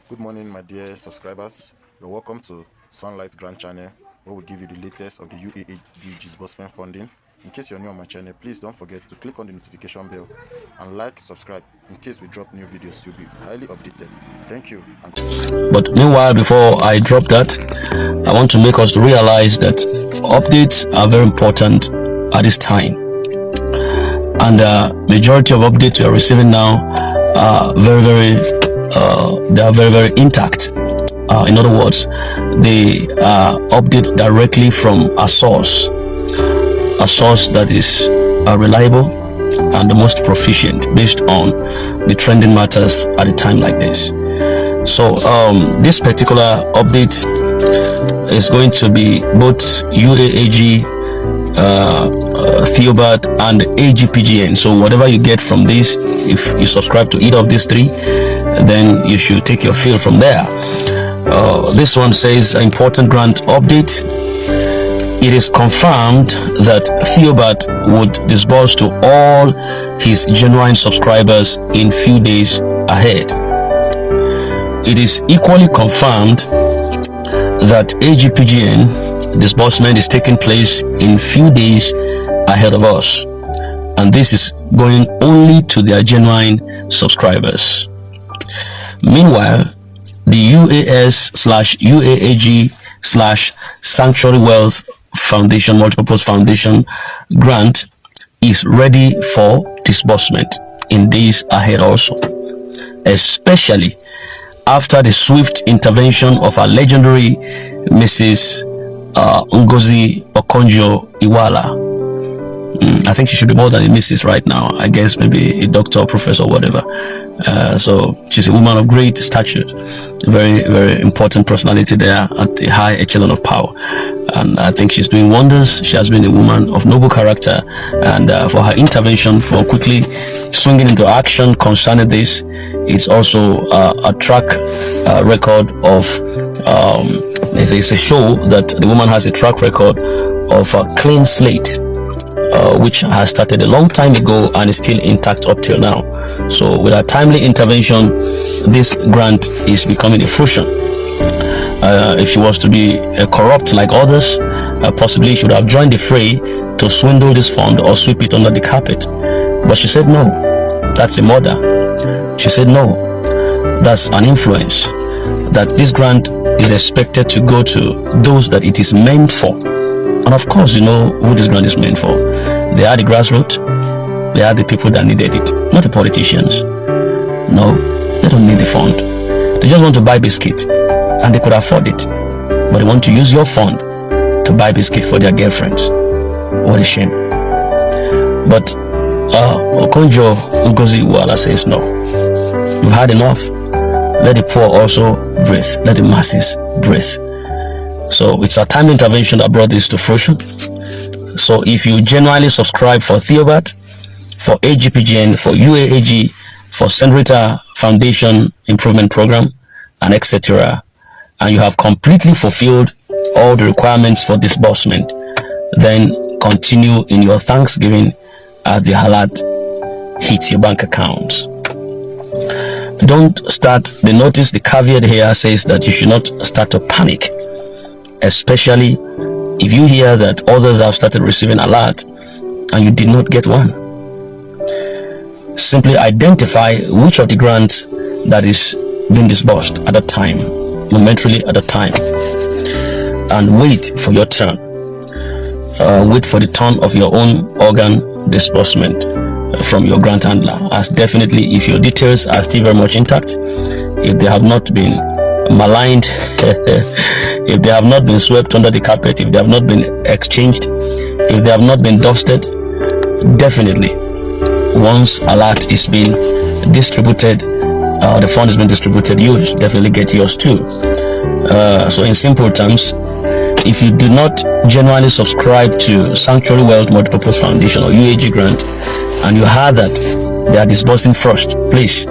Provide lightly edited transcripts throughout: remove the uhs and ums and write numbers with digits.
Good morning, my dear subscribers. You're welcome to Sunlight Grant channel, where we give you the latest of the UAAG disbursement funding. In case you're new on my channel, please don't forget to click on the notification bell and subscribe. In case we drop new videos, you'll be highly updated. Thank you. But meanwhile, before I drop that, I want to make us realize that updates are very important at this time, and the majority of updates we are receiving now are very intact. In other words, they are updates directly from a source that is reliable and the most proficient based on the trending matters at a time like this. So this particular update is going to be both UAAG, Theobarth, and AGPGN. So whatever you get from this, if you subscribe to either of these three, then you should take your fill from there. This one says important grant update. It is confirmed that Theobarth would disburse to all his genuine subscribers in few days ahead. It is equally confirmed that AGPGN disbursement is taking place in few days ahead of us, and this is going only to their genuine subscribers. Meanwhile, the UAS/UAAG/Sanctuary Wealth Foundation Multipurpose Foundation grant is ready for disbursement in days ahead also, especially after the swift intervention of our legendary Mrs. Ngozi Okonjo-Iweala. I think she should be more than a Mrs. right now. I guess maybe a doctor or professor or whatever. So she's a woman of great stature, very important personality there at a high echelon of power, and I think she's doing wonders. She has been a woman of noble character, and for her intervention, for quickly swinging into action concerning this, it's also a track record of it's a show that the woman has a track record of a clean slate, which has started a long time ago and is still intact up till now. So with a timely intervention, this grant is becoming a fruition. If she was to be corrupt like others, possibly she would have joined the fray to swindle this fund or sweep it under the carpet. But she said no, that's a murder. She said no, that's an influence, that this grant is expected to go to those that it is meant for. And of course, you know who this grant is meant for. They are the grassroots. They are the people that needed it, not the politicians. No, they don't need the fund. They just want to buy biscuit, and they could afford it. But they want to use your fund to buy biscuit for their girlfriends. What a shame. But Okonjo-Iweala says no. You've had enough. Let the poor also breathe. Let the masses breathe. So it's a timely intervention that brought this to fruition. So if you genuinely subscribe for Theobarth, for AGPGN, for UAAG, for Senator Foundation Improvement Program, and etc., and you have completely fulfilled all the requirements for disbursement, then continue in your thanksgiving as the alert hits your bank account. Don't start. The notice, the caveat here says that you should not start to panic, especially if you hear that others have started receiving alert and you did not get one. Simply identify which of the grants that is being disbursed at that time, momentarily at that time, and wait for your turn. Wait for the turn of your own organ disbursement from your grant handler, as definitely if your details are still very much intact, if they have not been maligned, if they have not been swept under the carpet, if they have not been exchanged, if they have not been dusted, definitely once alert is being distributed, the fund is being distributed, you should definitely get yours too. So in simple terms, if you do not genuinely subscribe to Sanctuary Wealth Multipurpose Foundation or UAG Grant, and you heard that they are disbursing first, please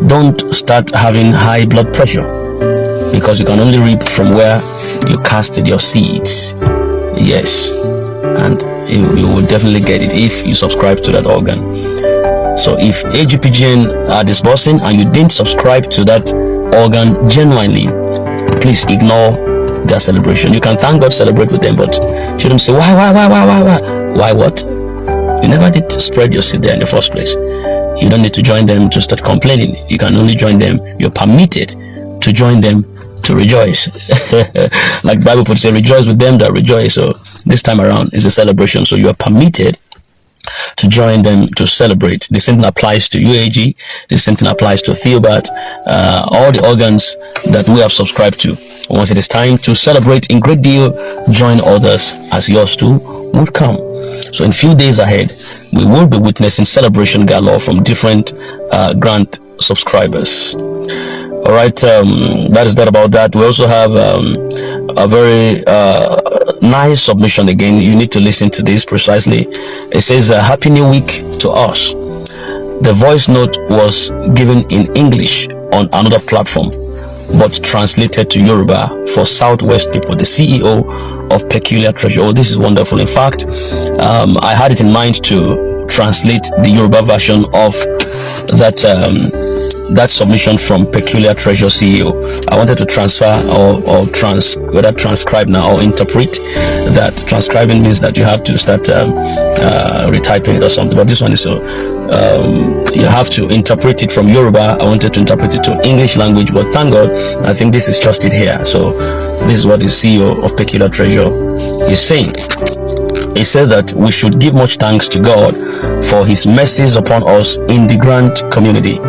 don't start having high blood pressure, because you can only reap from where you casted your seeds. Yes, and you will definitely get it if you subscribe to that organ. So if AGPGN are disbursing and you didn't subscribe to that organ genuinely, please ignore their celebration. You can thank God, celebrate with them, but shouldn't say why what? You never did spread your seed there in the first place. You don't need to join them to start complaining. You can only join them. You're permitted to join them to rejoice. Like the Bible would say, rejoice with them that rejoice. So this time around is a celebration. So you are permitted to join them to celebrate. The same thing applies to UAG. The same thing applies to Theobarth. All the organs that we have subscribed to. Once it is time to celebrate in great deal, join others as yours too would come. So in few days ahead, we will be witnessing celebration galore from different grant subscribers. All right, that is that about that. We also have a very nice submission again. You need to listen to this precisely. It says, Happy New Week to us. The voice note was given in English on another platform, but translated to Yoruba for Southwest people. The CEO of Peculiar Treasure. Oh, this is wonderful. In fact, I had it in mind to translate the Yoruba version of that submission from Peculiar Treasure CEO. I wanted to transfer whether transcribe now or interpret that. Transcribing means that you have to start retyping it or something, but this one is so you have to interpret it from Yoruba. I wanted to interpret it to English language, but thank God, I think this is just it here. So this is what the CEO of Peculiar Treasure is saying. He said that we should give much thanks to God for his mercies upon us in the grant community,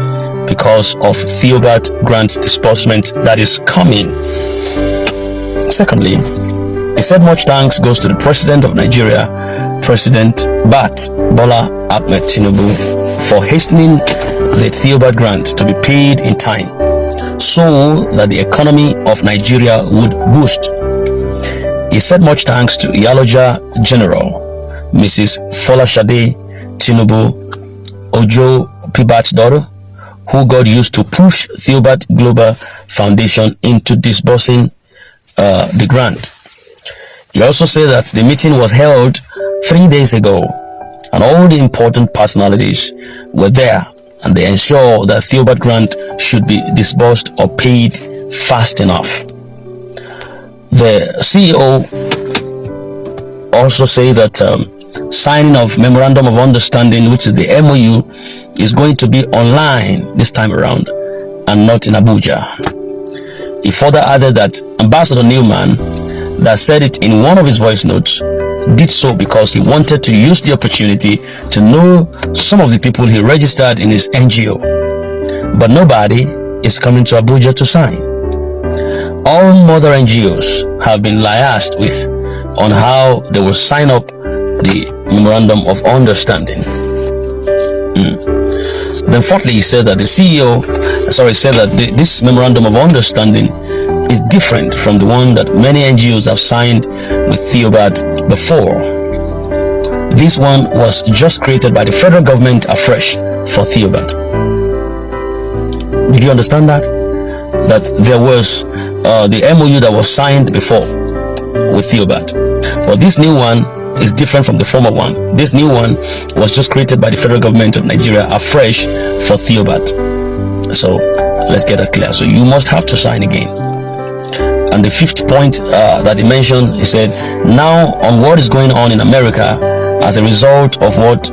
because of Theobarth grant disbursement that is coming. Secondly, he said much thanks goes to the President of Nigeria, President Bola Ahmed Tinubu, for hastening the Theobarth grant to be paid in time so that the economy of Nigeria would boost. He said much thanks to Iyaloja General Mrs. Folashade Tinubu Ojo Pibat's daughter, who God used to push Theobarth Global Foundation into disbursing the grant. He also said that the meeting was held 3 days ago and all the important personalities were there, and they ensured that Theobarth grant should be disbursed or paid fast enough. The CEO also said that signing of Memorandum of Understanding, which is the MOU, is going to be online this time around and not in Abuja. He further added that Ambassador Newman, that said it in one of his voice notes, did so because he wanted to use the opportunity to know some of the people he registered in his NGO. But nobody is coming to Abuja to sign. All mother NGOs have been liaised with on how they will sign up the Memorandum of Understanding. Then fourthly, he said that this Memorandum of Understanding is different from the one that many NGOs have signed with Theobarth before. This one was just created by the federal government afresh for Theobarth. Did you understand that? That there was the MOU that was signed before with Theobarth. For this new one is different from the former one. This new one was just created by the federal government of Nigeria afresh for Theobarth. So let's get that clear. So you must have to sign again. And the fifth point that he mentioned, he said, now on what is going on in America as a result of what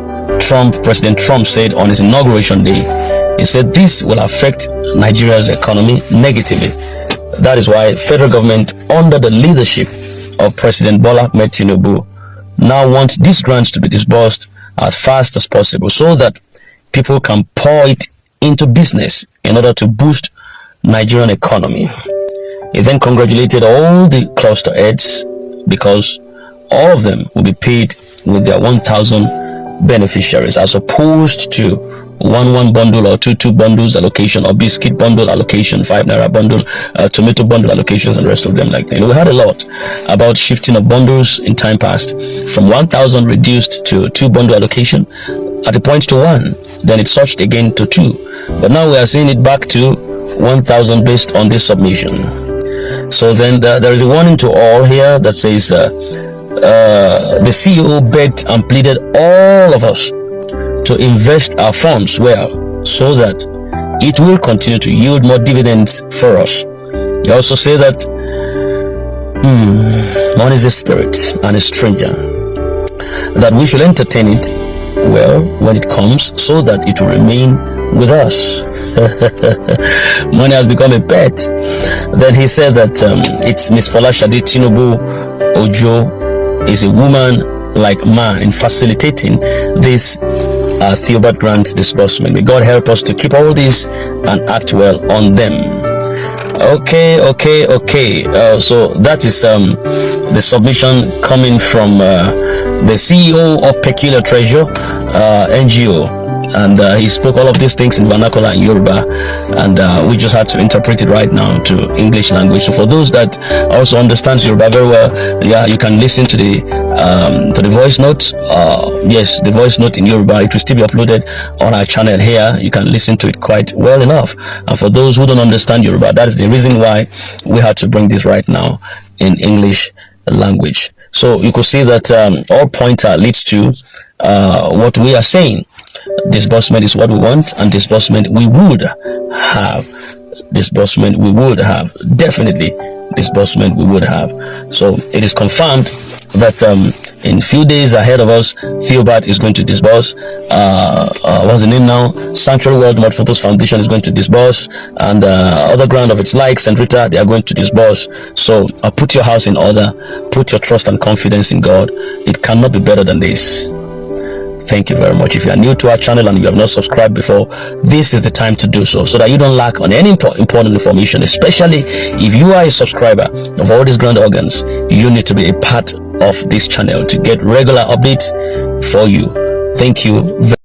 President Trump said on his inauguration day, he said this will affect Nigeria's economy negatively. That is why federal government under the leadership of President Bola Ahmed Tinubu now want these grants to be disbursed as fast as possible so that people can pour it into business in order to boost Nigerian economy. He then congratulated all the cluster heads because all of them will be paid with their 1,000 beneficiaries as opposed to one bundle or two bundles allocation, or biscuit bundle allocation, 5 naira bundle, tomato bundle allocations, and the rest of them like that. We had a lot about shifting of bundles in time past from 1,000 reduced to 2 bundle allocation at a point to 1, then it surged again to 2, but now we are seeing it back to 1,000 based on this submission. So then there is a warning to all here that says the CEO begged and pleaded all of us to invest our funds well so that it will continue to yield more dividends for us. He also said that money is a spirit and a stranger, that we should entertain it well when it comes, so that it will remain with us. Money has become a pet. Then he said that it's Miss Folashade Tinubu Ojo is a woman like man in facilitating this Theobarth grant disbursement. May God help us to keep all this and act well on them. Okay. So that is the submission coming from the CEO of Peculiar Treasure NGO. And he spoke all of these things in vernacular and Yoruba, and we just had to interpret it right now to English language. So for those that also understand Yoruba very well, yeah, you can listen to the voice notes. Yes, the voice note in Yoruba, it will still be uploaded on our channel here. You can listen to it quite well enough. And for those who don't understand Yoruba, that is the reason why we had to bring this right now in English language. So you could see that all pointer leads to what we are saying. Disbursement is what we want, and disbursement we would have. Disbursement we would have. Definitely disbursement we would have. So it is confirmed that in few days ahead of us, Theobarth is going to disburse. What's the name now? Sanctuary World Multipurpose Foundation is going to disburse, and other grant of its like, St. Rita, they are going to disburse. So put your house in order, put your trust and confidence in God. It cannot be better than this. Thank you very much. If you are new to our channel and you have not subscribed before, this is the time to do so that you don't lack on any important information, especially if you are a subscriber of all these grand organs. You need to be a part of this channel to get regular updates for you. Thank you very